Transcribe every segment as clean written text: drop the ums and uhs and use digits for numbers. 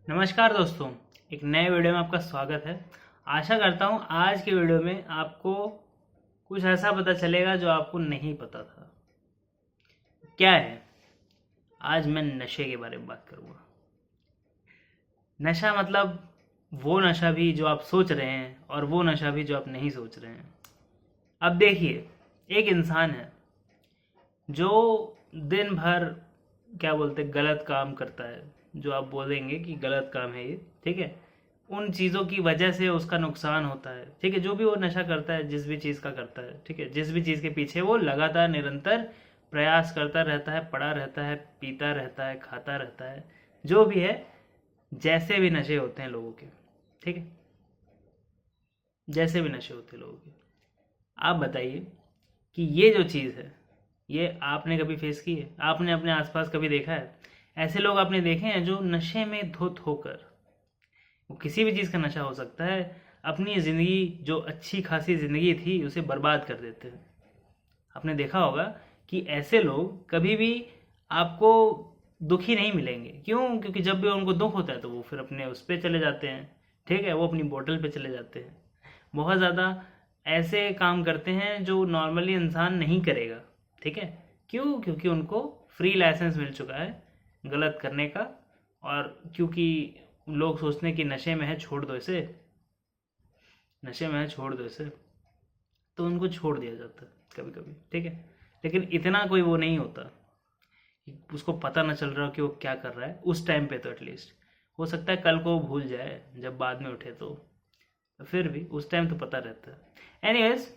नमस्कार दोस्तों, एक नए वीडियो में आपका स्वागत है। आशा करता हूँ आज के वीडियो में आपको कुछ ऐसा पता चलेगा जो आपको नहीं पता था। क्या है? आज मैं नशे के बारे में बात करूँगा। नशा मतलब वो नशा भी जो आप सोच रहे हैं और वो नशा भी जो आप नहीं सोच रहे हैं। अब देखिए, एक इंसान है जो दिन भर क्या बोलते हैं गलत काम करता है, जो आप बोलेंगे कि गलत काम है ये, ठीक है। उन चीज़ों की वजह से उसका नुकसान होता है, ठीक है। जो भी वो नशा करता है, जिस भी चीज़ का करता है, ठीक है, जिस भी चीज़ के पीछे वो लगातार निरंतर प्रयास करता रहता है, पड़ा रहता है, पीता रहता है, खाता रहता है, जो भी है, जैसे भी नशे होते हैं लोगों के, ठीक है, जैसे भी नशे होते हैं लोगों के। आप बताइए कि ये जो चीज़ है, ये आपने कभी फेस की है? आपने अपने आसपास कभी देखा है? ऐसे लोग आपने देखे हैं जो नशे में धुत होकर, वो किसी भी चीज़ का नशा हो सकता है, अपनी ज़िंदगी जो अच्छी खासी ज़िंदगी थी उसे बर्बाद कर देते हैं। आपने देखा होगा कि ऐसे लोग कभी भी आपको दुखी नहीं मिलेंगे। क्यों? क्योंकि जब भी उनको दुख होता है तो वो फिर अपने उस पे चले जाते हैं, ठीक है, वो अपनी बोतल पे चले जाते हैं। बहुत ज़्यादा ऐसे काम करते हैं जो नॉर्मली इंसान नहीं करेगा, ठीक है। क्यों? क्योंकि उनको फ्री लाइसेंस मिल चुका है गलत करने का, और क्योंकि लोग सोचते हैं कि नशे में है छोड़ दो इसे, नशे में है छोड़ दो इसे, तो उनको छोड़ दिया जाता है कभी कभी, ठीक है। लेकिन इतना कोई वो नहीं होता कि उसको पता न चल रहा हो कि वो क्या कर रहा है उस टाइम पे। तो एटलीस्ट हो सकता है कल को वो भूल जाए जब बाद में उठे तो फिर भी उस टाइम तो पता रहता है। एनीवेज,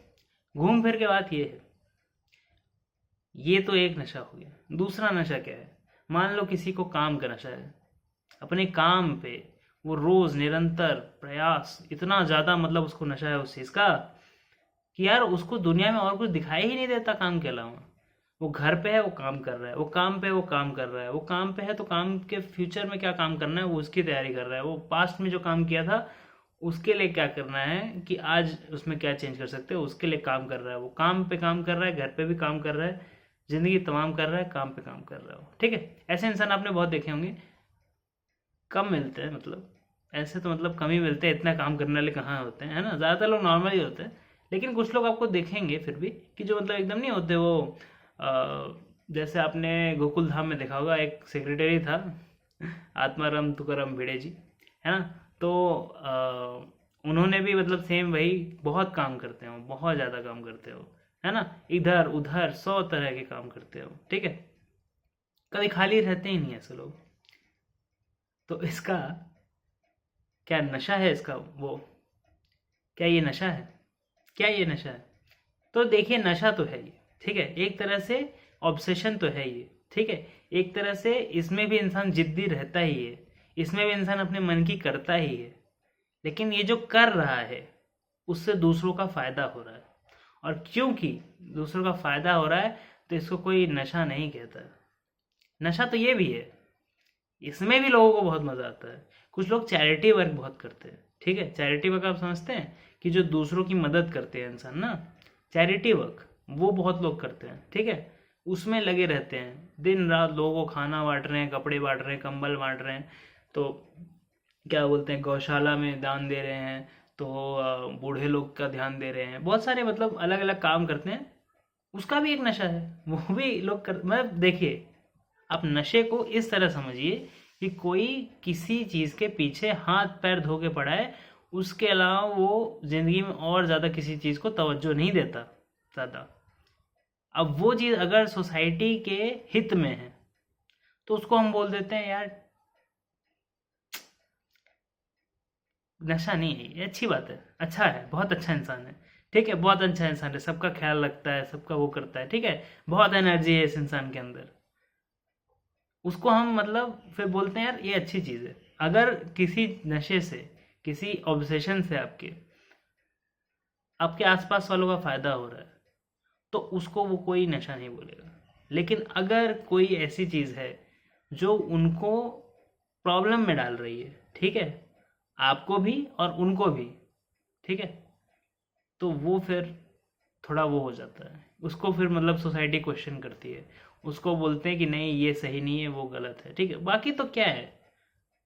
घूम फिर के बात ये है, ये तो एक नशा हो गया। दूसरा नशा क्या है? मान लो किसी को काम का नशा है, अपने काम पे वो रोज निरंतर प्रयास, इतना ज्यादा मतलब उसको नशा है उस चीज का कि यार उसको दुनिया में और कुछ दिखाई ही नहीं देता काम के अलावा। वो घर पे है, वो काम कर रहा है, वो काम पे है, वो काम कर रहा है, वो काम पे है तो काम के फ्यूचर में क्या काम करना है वो उसकी तैयारी कर रहा है। वो पास्ट में जो काम किया था उसके लिए क्या करना है कि आज उसमें क्या चेंज कर सकते हो उसके लिए काम कर रहा है। वो काम पे काम कर रहा है, घर पे भी काम कर रहा है, जिंदगी तमाम कर रहा है, काम पे काम कर रहा है, ठीक है। ऐसे इंसान आपने बहुत देखे होंगे, कम मिलते हैं, मतलब ऐसे तो मतलब कम ही मिलते हैं, इतना काम करने वाले कहाँ होते हैं, है ना। ज़्यादातर लोग नॉर्मल ही होते हैं, लेकिन कुछ लोग आपको देखेंगे फिर भी कि जो मतलब एकदम नहीं होते वो। जैसे आपने गोकुल धाम में देखा होगा, एक सेक्रेटरी था, आत्माराम तुकाराम भिड़े जी, है ना। तो उन्होंने भी मतलब सेम वही, बहुत काम करते हो, बहुत ज़्यादा काम करते हो, है ना। इधर उधर 100 तरह के काम करते हो, ठीक है। कभी खाली रहते ही नहीं ऐसे लोग। तो इसका क्या नशा है? इसका वो, क्या ये नशा है? क्या ये नशा है? तो देखिए, नशा तो है ये, ठीक है, एक तरह से ऑब्सेशन तो है ये, ठीक है। एक तरह से इसमें भी इंसान जिद्दी रहता ही है, इसमें भी इंसान अपने मन की करता ही है, लेकिन ये जो कर रहा है उससे दूसरों का फायदा हो रहा है, और क्योंकि दूसरों का फायदा हो रहा है तो इसको कोई नशा नहीं कहता। नशा तो ये भी है, इसमें भी लोगों को बहुत मजा आता है। कुछ लोग चैरिटी वर्क बहुत करते हैं, ठीक है। चैरिटी वर्क आप समझते हैं कि जो दूसरों की मदद करते हैं इंसान ना, चैरिटी वर्क वो बहुत लोग करते हैं, ठीक है। उसमें लगे रहते हैं दिन रात, लोगों को खाना बांट रहे हैं, कपड़े बांट रहे हैं, कंबल बांट रहे हैं, तो क्या बोलते हैं, गौशाला में दान दे रहे हैं, तो बूढ़े लोग का ध्यान दे रहे हैं, बहुत सारे मतलब अलग अलग काम करते हैं। उसका भी एक नशा है, वो भी लोग कर, मतलब देखिए, आप नशे को इस तरह समझिए कि कोई किसी चीज के पीछे हाथ पैर धो के पड़ा है, उसके अलावा वो जिंदगी में और ज्यादा किसी चीज को तवज्जो नहीं देता ज्यादा। अब वो चीज अगर सोसाइटी के हित में है तो उसको हम बोल देते हैं यार नशा नहीं है, ये अच्छी बात है, अच्छा है, बहुत अच्छा इंसान है, ठीक है, बहुत अच्छा इंसान है, सबका ख्याल रखता है, सबका वो करता है, ठीक है, बहुत एनर्जी है इस इंसान के अंदर। उसको हम मतलब फिर बोलते हैं यार ये अच्छी चीज़ है। अगर किसी नशे से, किसी ऑब्सेशन से आपके आपके आसपास वालों का फायदा हो रहा है तो उसको वो कोई नशा नहीं बोलेगा। लेकिन अगर कोई ऐसी चीज़ है जो उनको प्रॉब्लम में डाल रही है, ठीक है, आपको भी और उनको भी, ठीक है, तो वो फिर थोड़ा वो हो जाता है, उसको फिर मतलब सोसाइटी क्वेश्चन करती है, उसको बोलते हैं कि नहीं ये सही नहीं है, वो गलत है, ठीक है। बाकी तो क्या है,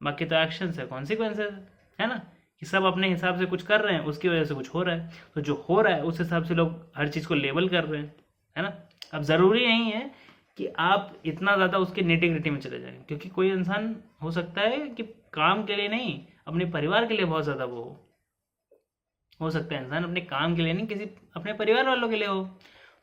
बाकी तो एक्शंस है, कॉन्सिक्वेंसेस है ना, कि सब अपने हिसाब से कुछ कर रहे हैं, उसकी वजह से कुछ हो रहा है, तो जो हो रहा है उस हिसाब से लोग हर चीज़ को लेबल कर रहे हैं, है ना। अब ज़रूरी नहीं है कि आप इतना ज़्यादा उसके निटी ग्रिटी में चले जाएं, क्योंकि कोई इंसान हो सकता है कि काम के लिए नहीं, अपने परिवार के लिए बहुत ज़्यादा वो हो सकता है इंसान अपने काम के लिए नहीं, किसी अपने परिवार वालों के लिए हो,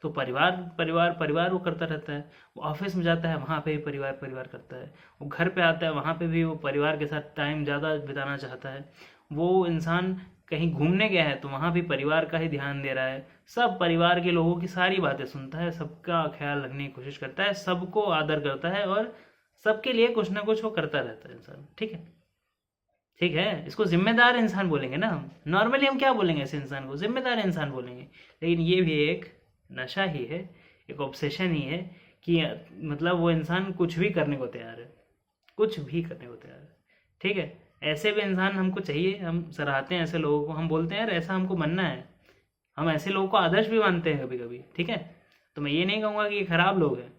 तो परिवार परिवार परिवार वो करता रहता है। वो ऑफिस में जाता है, वहाँ पे भी परिवार परिवार करता है। वो घर पे आता है, वहाँ पे भी वो परिवार के साथ टाइम ज़्यादा बिताना चाहता है। वो इंसान कहीं घूमने गया है तो वहाँ भी परिवार का ही ध्यान दे रहा है। सब परिवार के लोगों की सारी बातें सुनता है, सबका ख्याल रखने की कोशिश करता है, सबको आदर करता है और सबके लिए कुछ ना कुछ वो करता रहता है इंसान। ठीक है, ठीक है, इसको जिम्मेदार इंसान बोलेंगे ना हम। नॉर्मली हम क्या बोलेंगे ऐसे इंसान को? जिम्मेदार इंसान बोलेंगे। लेकिन ये भी एक नशा ही है, एक ऑब्सेशन ही है कि मतलब वो इंसान कुछ भी करने को तैयार है, कुछ भी करने को तैयार है। ठीक है, ऐसे भी इंसान हमको चाहिए, हम सराहते हैं ऐसे लोगों को, हम बोलते हैं यार ऐसा हमको बनना है, हम ऐसे लोगों को आदर्श भी मानते हैं कभी कभी। ठीक है, तो मैं ये नहीं कहूँगा कि ये खराब लोग हैं,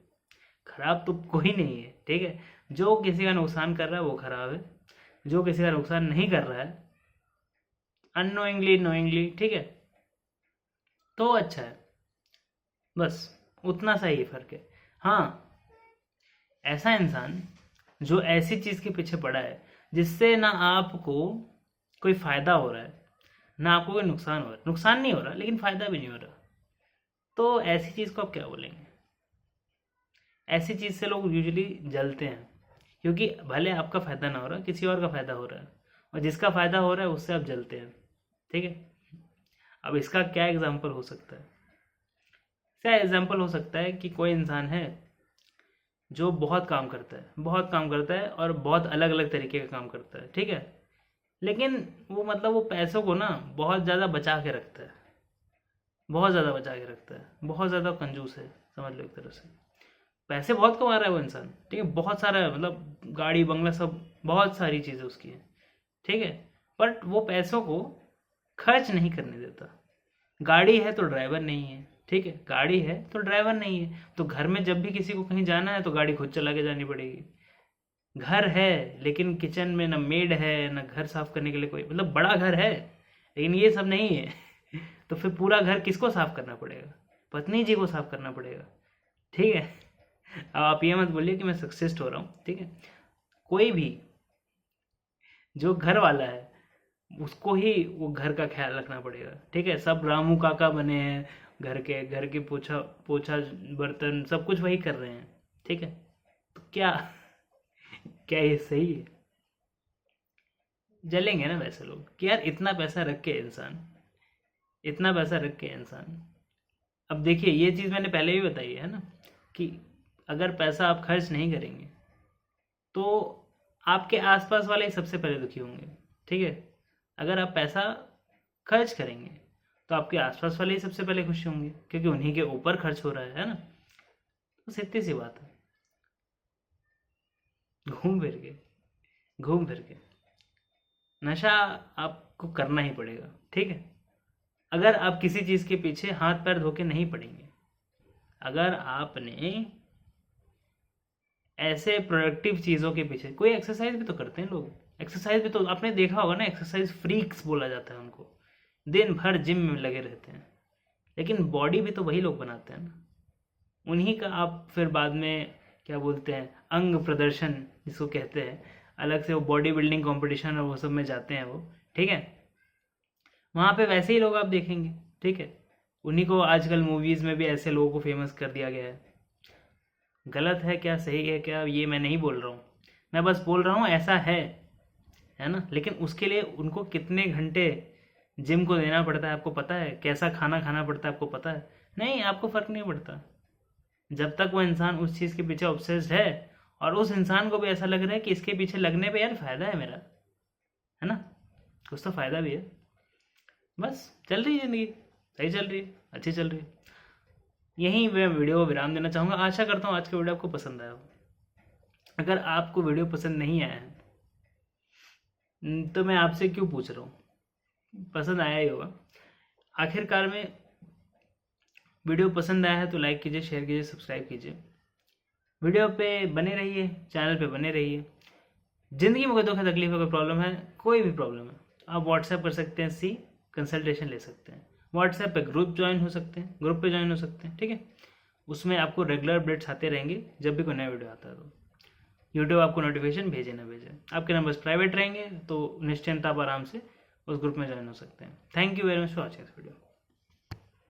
खराब तो कोई नहीं है। ठीक है, जो किसी का नुकसान कर रहा है वो खराब है, जो किसी का नुकसान नहीं कर रहा है अननोइंगली नोइंगली, ठीक है, तो अच्छा है। बस उतना सा ही फर्क है। हाँ, ऐसा इंसान जो ऐसी चीज़ के पीछे पड़ा है जिससे ना आपको कोई फ़ायदा हो रहा है ना आपको कोई नुकसान हो रहा है, नुकसान नहीं हो रहा लेकिन फ़ायदा भी नहीं हो रहा, तो ऐसी चीज़ को आप क्या बोलेंगे? ऐसी चीज़ से लोग यूजुअली जलते हैं, क्योंकि भले आपका फ़ायदा ना हो रहा, किसी और का फ़ायदा हो रहा है, और जिसका फ़ायदा हो रहा है उससे आप जलते हैं। ठीक है, अब इसका क्या एग्जाम्पल हो सकता है? क्या एग्जाम्पल हो सकता है कि कोई इंसान है जो बहुत काम करता है, बहुत काम करता है और बहुत अलग अलग तरीके का काम करता है। ठीक है, लेकिन वो मतलब वो पैसों को ना बहुत ज़्यादा बचा के रखता है, बहुत ज़्यादा बचा के रखता है, बहुत ज़्यादा कंजूस है, समझ लो एक तरह से। पैसे बहुत कमा रहा है वो इंसान, ठीक है, बहुत सारा है, मतलब गाड़ी बंगला सब, बहुत सारी चीज़ें उसकी हैं। ठीक है, बट वो पैसों को खर्च नहीं करने देता। गाड़ी है तो ड्राइवर नहीं है, ठीक है, गाड़ी है तो ड्राइवर नहीं है, तो घर में जब भी किसी को कहीं जाना है तो गाड़ी खुद चला के जानी पड़ेगी। घर है लेकिन किचन में ना मेड है ना घर साफ करने के लिए कोई, मतलब बड़ा घर है लेकिन ये सब नहीं है तो फिर पूरा घर किसको साफ करना पड़ेगा? पत्नी जी को साफ करना पड़ेगा। ठीक है, अब आप ये मत बोलिए कि मैं सक्सेस्ड हो रहा हूँ। ठीक है, कोई भी जो घर वाला है उसको ही वो घर का ख्याल रखना पड़ेगा। ठीक है, सब रामू काका बने हैं, घर के पोछा पोछा बर्तन सब कुछ वही कर रहे हैं। ठीक है, तो क्या क्या ये सही है? जलेंगे ना वैसे लोग कि यार इतना पैसा रख के इंसान, इतना पैसा रख के इंसान। अब देखिए ये चीज़ मैंने पहले भी बताई है ना, कि अगर पैसा आप खर्च नहीं करेंगे तो आपके आसपास वाले ही सबसे पहले दुखी होंगे। ठीक है, अगर आप पैसा खर्च करेंगे तो आपके आसपास वाले ही सबसे पहले खुश होंगे, क्योंकि उन्हीं के ऊपर खर्च हो रहा है ना। तो सीधी सी बात है, घूम फिर के घूम फिर के नशा आपको करना ही पड़ेगा। ठीक है, अगर आप किसी चीज़ के पीछे हाथ पैर धो के नहीं पड़ेंगे, अगर आपने ऐसे प्रोडक्टिव चीज़ों के पीछे, कोई एक्सरसाइज भी तो करते हैं लोग, एक्सरसाइज भी तो आपने देखा होगा ना, एक्सरसाइज फ्रीक्स बोला जाता है उनको, दिन भर जिम में लगे रहते हैं, लेकिन बॉडी भी तो वही लोग बनाते हैं ना, उन्हीं का आप फिर बाद में क्या बोलते हैं अंग प्रदर्शन जिसको कहते हैं, अलग से वो बॉडी बिल्डिंग कंपटीशन और वो सब में जाते हैं वो। ठीक है, वहाँ पे वैसे ही लोग आप देखेंगे। ठीक है, उन्हीं को आजकल मूवीज़ में भी ऐसे लोगों को फेमस कर दिया गया है। गलत है क्या सही है क्या ये मैं नहीं बोल रहा हूँ, मैं बस बोल रहा हूँ ऐसा है ना। लेकिन उसके लिए उनको कितने घंटे जिम को देना पड़ता है आपको पता है? कैसा खाना खाना पड़ता है आपको पता है? नहीं, आपको फ़र्क नहीं पड़ता जब तक वो इंसान उस चीज़ के पीछे ऑब्सेस्ड है और उस इंसान को भी ऐसा लग रहा है कि इसके पीछे लगने पे यार फ़ायदा है मेरा, है ना, कुछ तो फ़ायदा भी है। बस चल रही है ज़िंदगी, सही चल रही है, अच्छी चल रही है। यहीं मैं वीडियो को विराम देना चाहूँगा। आशा करता हूँ आज का वीडियो आपको पसंद आया हो। अगर आपको वीडियो पसंद नहीं आया है तो मैं आपसे क्यों पूछ रहा हूँ, पसंद आया ही होगा। आखिरकार में वीडियो पसंद आया है तो लाइक कीजिए, शेयर कीजिए, सब्सक्राइब कीजिए, वीडियो पे बने रहिए, चैनल पे बने रहिए। ज़िंदगी में कोई दुख है, तकलीफ है, कोई प्रॉब्लम है, कोई भी प्रॉब्लम है, आप व्हाट्सएप कर सकते हैं, कंसल्टेशन ले सकते हैं। व्हाट्सएप पे ग्रुप ज्वाइन हो सकते हैं, ग्रुप पे ज्वाइन हो सकते हैं, ठीक है। उसमें आपको रेगुलर अपडेट्स आते रहेंगे जब भी कोई नया वीडियो आता है। तो यूट्यूब आपको नोटिफिकेशन भेजे ना भेजे, आपके नंबर्स प्राइवेट रहेंगे तो निश्चिंत आप आराम से उस ग्रुप में ज्वाइन हो सकते हैं। Thank you very much for watching this video.